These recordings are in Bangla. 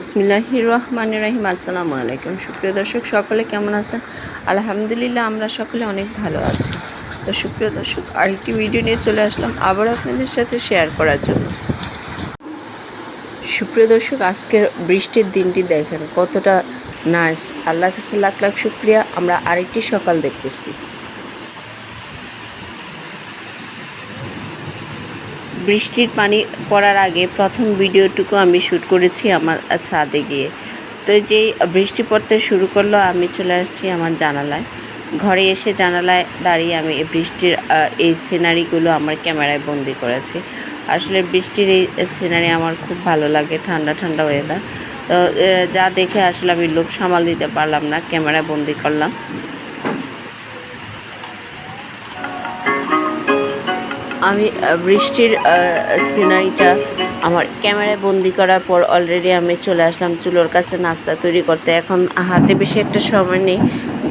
বিসমিল্লাহির রহমানির রহিম। আসসালামু আলাইকুম। সুপ্রিয় দর্শক, সকলে কেমন আছেন? আলহামদুলিল্লাহ, আমরা সকলে অনেক ভালো আছি। তো সুপ্রিয় দর্শক, আরেকটি ভিডিও নিয়ে চলে আসলাম আবার আপনাদের সাথে শেয়ার করার জন্য। সুপ্রিয় দর্শক, আজকের বৃষ্টির দিনটি দেখেন কতটা নাইস। আল্লাহর কাছে লাখ লাখ শুকরিয়া, আমরা আরেকটি সকাল দেখতেছি। বৃষ্টির পানি পড়ার আগে প্রথম ভিডিওটুকু আমি শ্যুট করেছি আমার ছাদে গিয়ে। তো যেই বৃষ্টি পড়তে শুরু করলো, আমি চলে আসছি আমার জানালায়। ঘরে এসে জানালায় দাঁড়িয়ে আমি এই বৃষ্টির এই সিনারিগুলো আমার ক্যামেরায় বন্দি করেছি। আসলে বৃষ্টির এই সিনারি আমার খুব ভালো লাগে, ঠান্ডা ঠান্ডা ওয়েদার। তো যা দেখে আসলে আমি লোভ সামাল দিতে পারলাম না, ক্যামেরায় বন্দি করলাম। আমি বৃষ্টির সিনারিটা আমার ক্যামেরায় বন্দি করার পর অলরেডি আমি চলে আসলাম চুলোর কাছে নাস্তা তৈরি করতে। এখন হাতে বেশি একটা সময় নেই,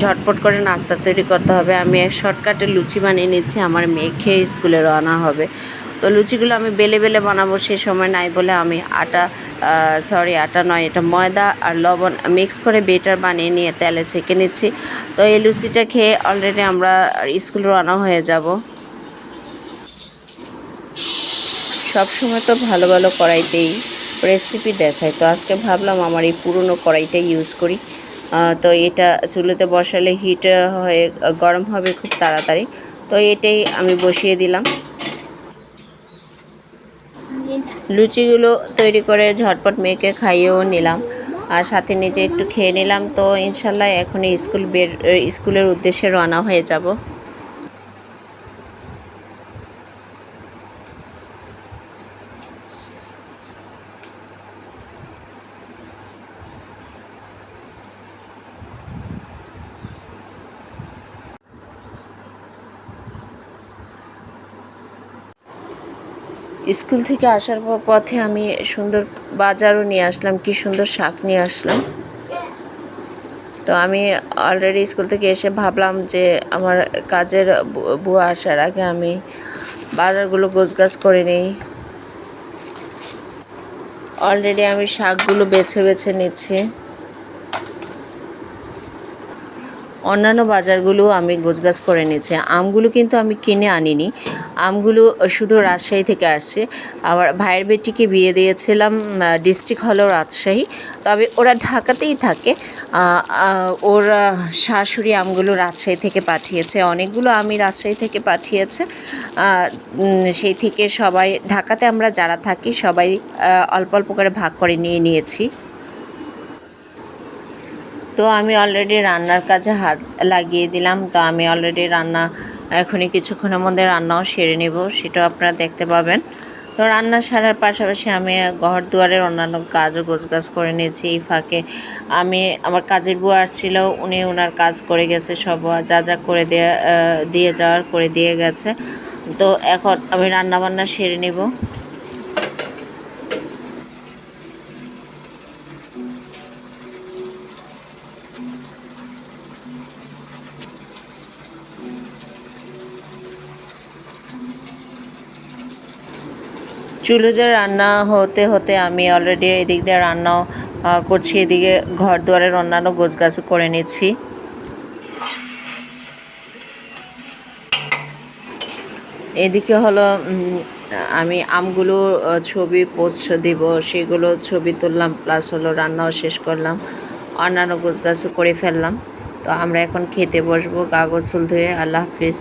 ঝটপট করে নাস্তা তৈরি করতে হবে। আমি এক শর্টকাটে লুচি বানিয়ে নিচ্ছি, আমার মেয়ে খেয়ে স্কুলে রওনা হবে। তো লুচিগুলো আমি বেলে বেলে বানাবো, সে সময় নাই বলে আমি আটা নয়, এটা ময়দা আর লবণ মিক্স করে বেটার বানিয়ে নিয়ে তেলে ছেঁকে নিচ্ছি। তো এই লুচিটা খেয়ে অলরেডি আমরা স্কুল রওনা হয়ে যাব। সবসময় তো ভালো ভালো কড়াইতেই রেসিপি দেখায়, তো আজকে ভাবলাম আমার এই পুরনো কড়াইটাই ইউজ করি। তো এটা চুলোতে বসালে হিট হয়ে গরম হবে খুব তাড়াতাড়ি। তো এটাই আমি বসিয়ে দিলাম। লুচিগুলো তৈরি করে ঝটপট মেয়েকে খাইয়েও নিলাম, আর সাথে নিজে একটু খেয়ে নিলাম। তো ইনশাল্লাহ এখনই স্কুলের উদ্দেশ্যে রওনা হয়ে যাব। স্কুল থেকে আসার পথে আমি সুন্দর বাজারও নিয়ে আসলাম, কি সুন্দর শাক নিয়ে আসলাম। তো আমি অলরেডি স্কুল থেকে এসে ভাবলাম যে আমার কাজের বুয়া আসার আগে আমি বাজারগুলো গোছগাছ করে নিই। অলরেডি আমি শাকগুলো বেছে বেছে নিচ্ছি। অন্যান্য বাজারগুলো আমি গোছগাছ করে নিচ্ছি। আমগুলো কিন্তু আমি কিনে আনিনি, আমগুলো শুধু রাজশাহী থেকে আসছে। আমার ভাইয়ের বেটিকে বিয়ে দিয়েছিলাম ডিস্ট্রিক্ট হলো রাজশাহী, তবে ওরা ঢাকাতেই থাকে। ওর শাশুড়ি আমগুলো রাজশাহী থেকে পাঠিয়েছে, অনেকগুলো আমি রাজশাহী থেকে পাঠিয়েছে। সেই থেকে সবাই ঢাকাতে আমরা যারা থাকি সবাই অল্প অল্প করে ভাগ করে নিয়েছি। তো আমি অলরেডি রান্নার কাজে হাত লাগিয়ে দিলাম। তো আমি অলরেডি এখনই কিছুক্ষণের মধ্যে রান্নাও সেরে নেব, সেটাও আপনারা দেখতে পাবেন। তো রান্না সারার পাশাপাশি আমি ঘর দুয়ারের অন্যান্য কাজও গোছগাছ করে নিয়েছি। এই ফাঁকে আমার কাজের বুয়া আসছিল, উনি ওনার কাজ করে গেছে, সব যা যা করে দিয়ে যাওয়ার করে দিয়ে গেছে। তো এখন আমি রান্নাবান্না সেরে নেব। চুলোতে রান্না হতে হতে আমি অলরেডি এদিক দিয়ে রান্নাও করছি, এদিকে ঘর দুয়ারের অন্যান্য গোছগাছও করে নিচ্ছি। এদিকে হলো আমি আমগুলো ছবি পোস্ট দিব, সেগুলো ছবি তুললাম, প্লাস হলো রান্নাও শেষ করলাম, অন্যান্য গোছগাছও করে ফেললাম। তো আমরা এখন খেতে বসবো, গা গোসল ধুয়ে। আল্লাহ হাফিজ।